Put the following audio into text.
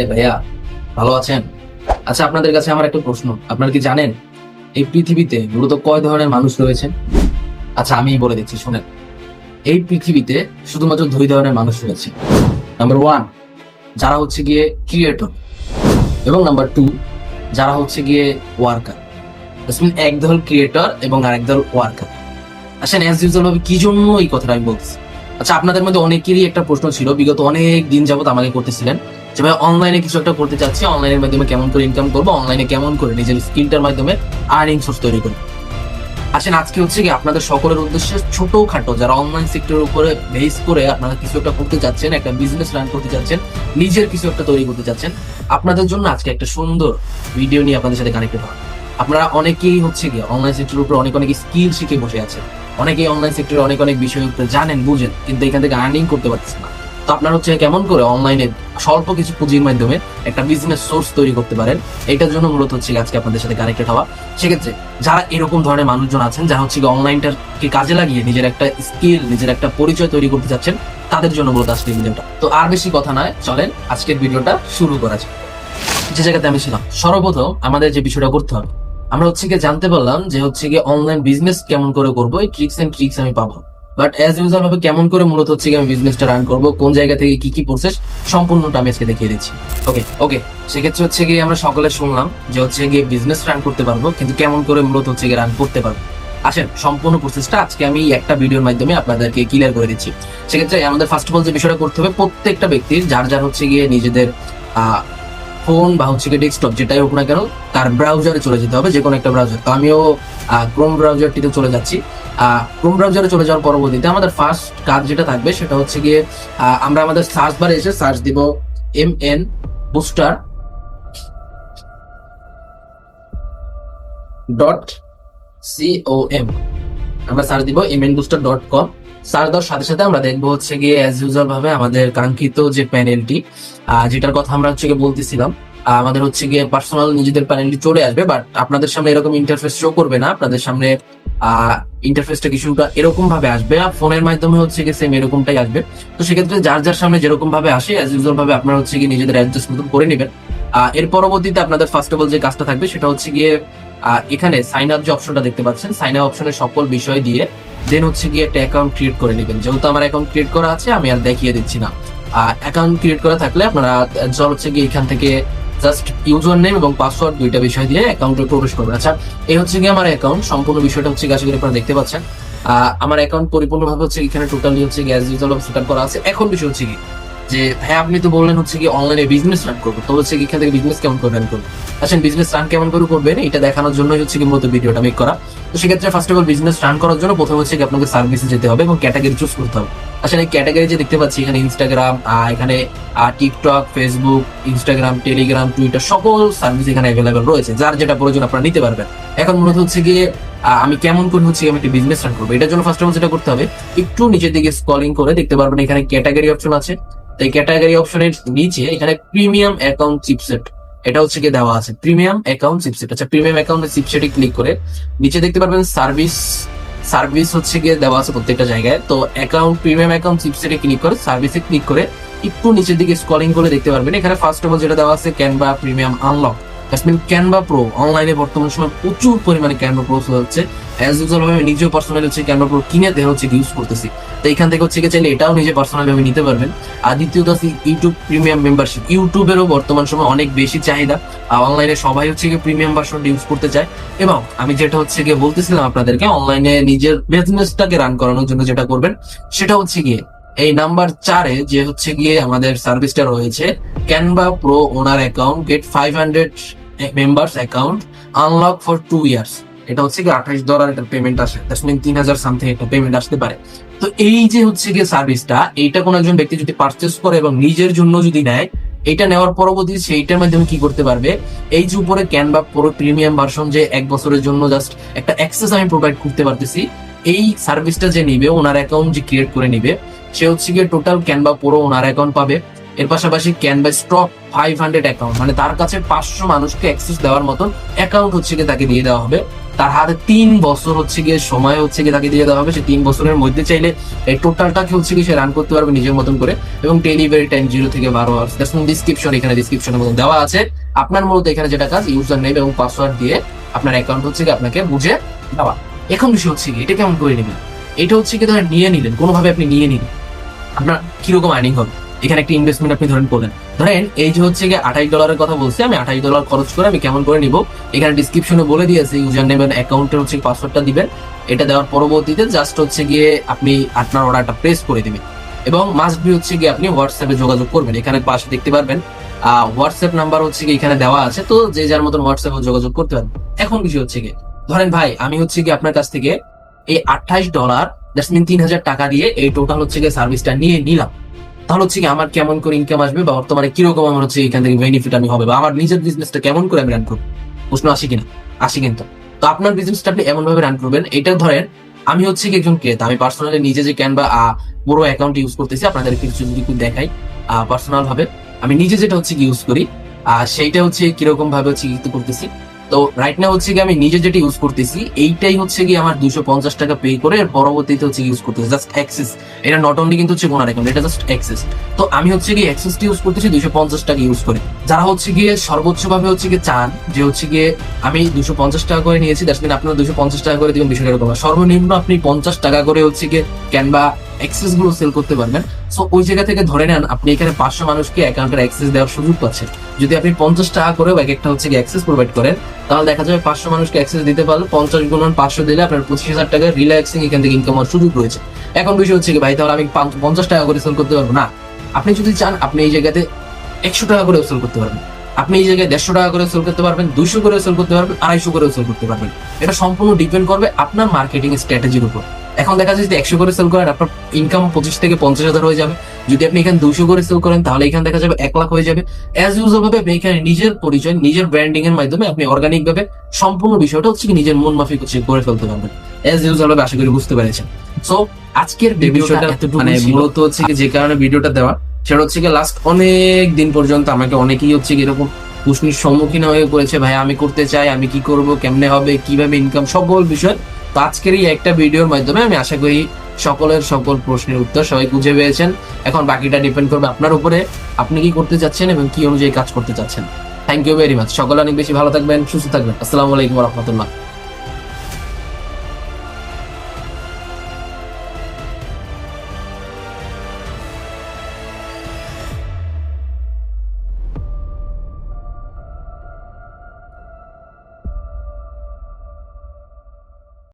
ভাইয়া, ভালো আছেন? আচ্ছা, আপনাদের কাছে আমার একটা প্রশ্ন। আপনারা কি জানেন এই পৃথিবীতে মূলত কয় ধরনের মানুষ রয়েছেন? আচ্ছা, আমি বলে দিচ্ছি, শুনেন। এই পৃথিবীতে শুধুমাত্র দুই ধরনের মানুষ রয়েছে। নাম্বার ওয়ান, যারা হচ্ছে গিয়ে ক্রিয়েটর, এবং নাম্বার টু, যারা হচ্ছে গিয়ে ওয়ার্কার। এক দল ক্রিয়েটর এবং আরেক দল ওয়ার্কার। আসেন, অ্যাজ ইউজুয়াল ভাবে কি জন্য এই কথাটা আমি বলছি। আচ্ছা, আপনাদের মধ্যে অনেকেরই একটা প্রশ্ন ছিল, বিগত অনেক দিন যাবত আমাকে করতেছিলেন যে ভাই, অনলাইনে কিছু একটা করতে চাচ্ছি, অনলাইনের মাধ্যমে কেমন করে ইনকাম করবো, অনলাইনে কেমন করে নিজের স্কিলটার মাধ্যমে আর্নিং সোর্স তৈরি করবো। আসেন, আজকে হচ্ছে কি আপনাদের সকলের উদ্দেশ্যে ছোটখাটো যারা অনলাইন সেক্টরের উপরে বেস করে আপনারা কিছু একটা করতে চাচ্ছেন, একটা বিজনেস রান করতে চাচ্ছেন, নিজের কিছু একটা তৈরি করতে চাচ্ছেন, আপনাদের জন্য আজকে একটা সুন্দর ভিডিও নিয়ে আপনাদের সাথে কানেক্টেড হওয়া। আপনারা অনেকেই হচ্ছে গিয়ে অনলাইন সেক্টরের উপরে অনেক অনেক স্কিল শিখে বসে আছেন, অনেকেই অনলাইন সেক্টরে অনেক অনেক বিষয় জানেন, বুঝেন, কিন্তু এখান থেকে আর্নিং করতে পারছেন না। তো আপনার হচ্ছে কেমন করে অনলাইনে স্বল্প কিছু পুঁজির মাধ্যমে একটা বিজনেস সোর্স তৈরি করতে পারেন, এটার জন্য মূলত হচ্ছে আজকে আপনাদের সাথে কানেক্টেড হওয়া। সেক্ষেত্রে যারা এরকম ধরনের মানুষজন আছেন, যারা হচ্ছে অনলাইনটাকে কাজে লাগিয়ে নিজের একটা স্কিল, নিজের একটা পরিচয় তৈরি করতে চাচ্ছেন, তাদের জন্য মূলত আজকের ভিডিওটা। তো আর বেশি কথা নয়, চলেন আজকের ভিডিওটা শুরু করা যাক। যে জায়গাতে আমি ছিলাম, সর্বপ্রথম আমাদের যে বিষয়টা করতে হবে, আমরা হচ্ছে গিয়ে জানতে পারলাম যে হচ্ছে গিয়ে অনলাইন বিজনেস কেমন করে করবো, এই ট্রিক্স আমি পাবো। বাট অ্যাজ ইউজুয়াল ভাবে কেমন করে মূলত হচ্ছে আমি বিজনেসটা রান করবো, কোন জায়গা থেকে কি কি প্রসেস, সম্পূর্ণটা আমি আজকে দেখিয়ে দিচ্ছি। ওকে ওকে সেক্ষেত্রে হচ্ছে গিয়ে আমরা সকলে শুনলাম যে হচ্ছে গিয়ে বিজনেস রান করতে পারবো, কিন্তু কেমন করে মূলত হচ্ছে গিয়ে রান করতে পারবো। আসেন, সম্পূর্ণ প্রসেসটা আজকে আমি একটা ভিডিওর মাধ্যমে আপনাদেরকে ক্লিয়ার করে দিচ্ছি। সেক্ষেত্রে আমাদের ফার্স্ট অফ অল যে বিষয়টা করতে হবে, প্রত্যেকটা ব্যক্তির যার যার হচ্ছে গিয়ে নিজেদের ফোন বা হচ্ছে গিয়ে ডেস্কটপ যেটাই হোক না কেন, তার ব্রাউজারে চলে যেতে হবে, যে কোনো একটা ব্রাউজার। তো আমিও ক্রোম ব্রাউজারটিতে চলে যাচ্ছি। ক্রোম ব্রাউজারে চলে যাওয়ার পরবর্তীতে আমাদের ফার্স্ট কাজ যেটা থাকবে সেটা হচ্ছে গিয়ে আমরা আমাদের সার্চ বারে এসে সার্চ দিব MN বুস্টার .com। আমরা সার্চ দিব mnbooster.com। সার্চ দেওয়ার সাথে সাথে আমরা দেখবো হচ্ছে গিয়ে অ্যাজ ইউজুয়াল ভাবে আমাদের কাঙ্ক্ষিত যে প্যানেলটি, যেটার কথা আমরা হচ্ছে গিয়ে বলতেছিলাম, আমাদের হচ্ছে গিয়ে পার্সোনাল নিজেদের প্যানেলটি চলে আসবে। বাট আপনাদের সামনে এরকম ইন্টারফেস শো করবে না, আপনাদের সামনে ইন্টারফেসটা কিছুটা এরকম ভাবে আসবে, আর ফোনের মাধ্যমে হচ্ছে গিয়ে সেম এরকমটাই আসবে। তো সেক্ষেত্রে যার যার সামনে যেরকম ভাবে আসে অ্যাজ ইউজুয়াল ভাবে আপনারা হচ্ছে গিয়ে নিজেদের অ্যাডজাস্ট মতন করে নেবেন। এর পরবর্তীতে আপনাদের ফার্স্ট অফ অল যে কাজটা থাকবে সেটা হচ্ছে গিয়ে এখানে সাইন আপ যে অপশনটা দেখতে পাচ্ছেন, সাইন আপ অপশনের সকল বিষয় দিয়ে দেন হচ্ছে গিয়ে একটা অ্যাকাউন্ট ক্রিয়েট করে নেবেন। যেহেতু আমার অ্যাকাউন্ট ক্রিয়েট করা আছে, আমি আর দেখিয়ে দিচ্ছি না। অ্যাকাউন্ট ক্রিয়েট করা থাকলে আপনারা হচ্ছে গিয়ে এখান থেকে জাস্ট ইউজার নেম এবং পাসওয়ার্ড দুইটা বিষয় দিয়ে অ্যাকাউন্টে প্রবেশ করবেন। আচ্ছা, এই হচ্ছে গিয়ে আমার অ্যাকাউন্ট, সম্পূর্ণ বিষয়টা হচ্ছে আশা করি আপনারা দেখতে পাচ্ছেন। আমার অ্যাকাউন্ট পরিপূর্ণভাবে হচ্ছে এখানে টোটালি হচ্ছে গ্যাস ইউজার সেট আপ করা আছে। এখন বিষয় হচ্ছে কি যে হ্যাঁ, আপনি তো বললেন হচ্ছে কি অনলাইনে বিজনেস রান করবো, তো হচ্ছে এখান থেকে বিজনেস কেমন করে রান করবো। আচ্ছা, বিজনেস রান কেমন করে করবেন এটা দেখানোর জন্যই হচ্ছে কি মূলত ভিডিওটা মেক করা। তো সেক্ষেত্রে first of all business run করার জন্য প্রথমে হচ্ছে কি আপনাকে সার্ভিসে যেতে হবে এবং ক্যাটাগরি চুজ করতে হবে। আসলে এই ক্যাটাগরি যে দেখতে পাচ্ছি এখানে ইনস্টাগ্রাম, এখানে TikTok, Facebook, Instagram, Telegram, Twitter, সকল সার্ভিস এখানে অ্যাভেলেবেল রয়েছে, যার যেটা প্রয়োজন আপনারা নিতে পারবেন। এখন মূলত হচ্ছে গিয়ে আমি কেমন করে হচ্ছে আমি একটা বিজনেস রান করবো, এটার জন্য ফার্স্ট অফ অল যেটা করতে হবে, একটু নিচের দিকে স্ক্রলিং করে দেখতে পারবেন এখানে ক্যাটাগরি অপশন আছে। এই ক্যাটাগরি অপশনের নিচে এখানে প্রিমিয়াম অ্যাকাউন্ট চিপসেট, এটা হচ্ছে গিয়ে দেওয়া আছে প্রিমিয়াম অ্যাকাউন্ট চিপসেট। আচ্ছা, প্রিমিয়াম অ্যাকাউন্টের চিপসেটে ক্লিক করে নিচে দেখতে পারবেন সার্ভিস হচ্ছে গিয়ে দেওয়া আছে প্রত্যেকটা জায়গায়। তো অ্যাকাউন্ট প্রিমিয়াম অ্যাকাউন্ট চিপসেটে ক্লিক করে সার্ভিসে ক্লিক করে একটু নিচের দিকে স্ক্রলিং করে দেখতে পারবেন এখানে ফার্স্ট অফ অল যেটা দেওয়া আছে Canva premium unlock. Canva pro অনলাইনে বর্তমান সময় প্রচুর পরিমাণে ক্যানভা প্রো হচ্ছে। অ্যাজ ইউজুয়াল ভাবে নিজেও পার্সোনালি হচ্ছে ক্যানভা প্রো কিনে দেওয়া হচ্ছে ইউজ করতেছি। তো এখান থেকে হচ্ছে চাইলে এটাও নিজে পার্সোনালি ভাবে নিতে পারবেন। আর দ্বিতীয়ত আছে ইউটিউব প্রিমিয়াম মেম্বারশিপ। ইউটিউবেরও বর্তমান সময় অনেক বেশি চাহিদা, অনলাইনে সবাই হচ্ছে গিয়ে প্রিমিয়াম ভার্সন ইউজ করতে চায়। এবং আমি যেটা হচ্ছে গিয়ে বলতেছিলাম আপনাদেরকে, অনলাইনে নিজের বিজনেসটাকে রান করানোর জন্য যেটা করবেন সেটা হচ্ছে গিয়ে এই নাম্বার 4-এ যে হচ্ছে গিয়ে আমাদের সার্ভিসটা রয়েছে, Canva pro owner account get 500 members account unlock for 2 years. এটা হচ্ছে কি $28 একটা পেমেন্ট আসে, দ্যাটস মিন 3000 সামথিং একটা পেমেন্ট আসতে পারে। তো এই যে হচ্ছে গিয়ে সার্ভিসটা, এইটা কোন একজন ব্যক্তি যদি পারচেস করে এবং নিজের জন্য যদি নেয়, এটা নেওয়ার পরবর্তী সেইটার মাধ্যমে কি করতে পারবে, এই যে উপরে ক্যানভা প্রো প্রিমিয়াম ভার্সন যে 1 বছরের জন্য জাস্ট একটা অ্যাক্সেস আমি প্রোভাইড করতে পারতেছি, এই সার্ভিসটা যে নিবে, ওনার অ্যাকাউন্ট যে ক্রিয়েট করে নিবে, সে হচ্ছে গিয়ে total Canva pro owner account পাবে। এর পাশাপাশি ক্যানভা স্টক 500 অ্যাকাউন্ট, মানে তার কাছে 500 মানুষকে অ্যাক্সেস দেওয়ার মতন অ্যাকাউন্ট হচ্ছে গিয়ে তাকে দিয়ে দেওয়া হবে। তার হাতে 3 বছর হচ্ছে গিয়ে সময় হচ্ছে গিয়ে তাকে দিয়ে দেওয়া হবে। সে 3 বছরের মধ্যে চাইলে এই টোটালটাকে হচ্ছে গিয়ে সে রান করতে পারবে নিজের মতন করে। এবং ডেলিভারি টাইম 0 থেকে 12 আওয়ার্স। ডিসক্রিপশন, এখানে ডিসক্রিপশনের মধ্যে দেওয়া আছে। আপনার মূলত এখানে যেটা কাজ, ইউজার নেম এবং পাসওয়ার্ড দিয়ে আপনার অ্যাকাউন্ট হচ্ছে গিয়ে আপনাকে বুঝে দেওয়া। এখন বিষয় হচ্ছে কি, এটা কেমন করে নেবেন? এটা হচ্ছে কি, ধরেন নিয়ে নিলেন, কোনোভাবে আপনি নিয়ে নিলেন, আপনার কিরকম আর্নিং হবে? এখানে একটা ইনভেস্টমেন্ট আপনি করলেন। ধরেন এই যে হচ্ছে গিয়ে $28 কথা বলছি, আমি $28 খরচ করে আমি কেমন করে নিব, এখানে ডিসক্রিপশনে বলে দিয়েছি। ইউজার নেম এবং অ্যাকাউন্টের হচ্ছে পাসওয়ার্ডটা দিবেন। এটা দেওয়ার পরবর্তীতে জাস্ট হচ্ছে গিয়ে আপনি আপনার অর্ডারটা প্রেস করে দিবেন। এবং মাস্ট বি হচ্ছে গিয়ে আপনি হোয়াটসঅ্যাপে যোগাযোগ করবেন। এখানে পাশে দেখতে পারবেন হোয়াটসঅ্যাপ নাম্বার হচ্ছে গিয়ে এখানে দেওয়া আছে, তো যে যার মতন হোয়াটসঅ্যাপে যোগাযোগ করতে পারবেন। এখন বিষয় হচ্ছে গিয়ে, ধরেন ভাই আমি হচ্ছে গিয়ে আপনার কাছ থেকে এই $28 দ্যাটস মিন 3000 টাকা দিয়ে এই টোটাল হচ্ছে গিয়ে সার্ভিসটা নিয়ে নিলাম। তাহলে হচ্ছে কি আমার কেমন করে ইনকাম আসবে, বা বর্তমানে কিরকম আমার হচ্ছে এখান থেকে বেনিফিট আমি হবে, বা আমার নিজের বিজনেসটা কেমন করে আমি রান করবো? প্রশ্ন আসে কিনা? আসে কিন্তু। তো আপনার বিজনেসটা আপনি এমন ভাবে রান করবেন, এটা ধরেন আমি হচ্ছে কি একজন ক্রেতা, আমি পার্সোনালি নিজে যে ক্যানভা পুরো অ্যাকাউন্ট ইউজ করতেছি, আপনাদের কিছু যদি একটু দেখাই পার্সোনাল ভাবে আমি নিজে যেটা হচ্ছে কি ইউজ করি, সেইটা হচ্ছে কিরকম ভাবে হচ্ছে কি করতেছি। তো রাইট নাও হচ্ছে কি আমি নিজে যেটা ইউজ করতেছি, এইটাই হচ্ছে কি আমার 250 টাকা পে করে এর পরবর্তীতে হচ্ছে ইউজ করতেছি জাস্ট অ্যাক্সেস। এটা নট অনলি কিন্তু হচ্ছে ওনার অ্যাকাউন্ট, এটা জাস্ট অ্যাক্সেস। তো আমি হচ্ছে কি অ্যাক্সেসটি ইউজ করতেছি 250 টাকা ইউজ করে। যারা হচ্ছে গিয়ে সর্বোচ্চ ভাবে হচ্ছে গিয়ে চান যে হচ্ছে গিয়ে আমি 250 টাকা করে নিয়েছি, দ্যাটস মিন আপনারা 250 টাকা করে দিবেন, বিষয়টা এরকম না। সর্বনিম্ন আপনি 50 টাকা করে হচ্ছে গিয়ে ক্যানভা অ্যাক্সেস গুলো সেল করতে পারবেন। সো ওই জায়গা থেকে ধরে নেন আপনি এখানে 500 মানুষকে অ্যাকাউন্টের অ্যাক্সেস দেওয়ার সুযোগ পাচ্ছেন। যদি আপনি 50 টাকা করেও এক একটা হচ্ছে গিয়ে অ্যাক্সেস প্রোভাইড করেন, তাহলে দেখা যাবে 500 মানুষকে অ্যাক্সেস দিতে পারলে 50 গুণন 500 দিলে আপনার 25,000 টাকা রিল্যাক্সিং এখান থেকে ইনকাম হওয়ার সুযোগ রয়েছে। এখন বিষয় হচ্ছে কি ভাই, তাহলে আমি 50 টাকা করে সেল করতে পারবো না। আপনি যদি চান আপনি এই জায়গাতে 100 টাকা করে সেল করতে পারবেন, আপনি এই জায়গায় 150 টাকা করে সেল করতে পারবেন, 200 করে সেল করতে পারবেন, 250 করে সেল করতে পারবেন। এটা সম্পূর্ণ ডিপেন্ড করবে আপনার মার্কেটিং স্ট্র্যাটেজির উপর। এখন দেখা যায় যদি 100 করে সেল করেন, আপনার ইনকাম 25 থেকে 50,000 হয়ে যাবে। যদি আপনি এখানে 200 করে সেল করেন, তাহলে এখানে দেখা যাবে 1 লাখ হয়ে যাবে। অ্যাজ ইউজুয়াল ভাবে আপনি এখানে নিজের পরিচয়, নিজের ব্র্যান্ডিং এর মাধ্যমে আপনি অর্গানিক ভাবে সম্পূর্ণ বিষয়টা হচ্ছে কি নিজের মন মাফিক হচ্ছে করে ফেলতে পারবেন। অ্যাজ ইউজুয়াল ভাবে আশা করি বুঝতে পেরেছেন। সো আজকের ভিডিওটা মানে মূলত হচ্ছে কি যে কারণে ভিডিওটা দেওয়া, সেটা হচ্ছে কি লাস্ট অনেক দিন পর্যন্ত আমাকে অনেকেই হচ্ছে কি এরকম প্রশ্নের সম্মুখীন হয়ে পড়েছে, ভাই আমি করতে চাই, আমি কি করব, কেমনে হবে, কিভাবে ইনকাম, সকল বিষয়। তো আজকের এই একটা ভিডিওর মাধ্যমে আমি আশা করি সকলের সকল প্রশ্নের উত্তর সবাই বুঝে পেয়েছেন। এখন বাকিটা ডিপেন্ড করবে আপনার উপরে, আপনি কি করতে চাচ্ছেন এবং কি অনুযায়ী কাজ করতে চাচ্ছেন। Thank you very much. সকলে অনেক বেশি ভালো থাকবেন, সুস্থ থাকবেন। আসসালামু আলাইকুম ওয়া রাহমাতুল্লাহ।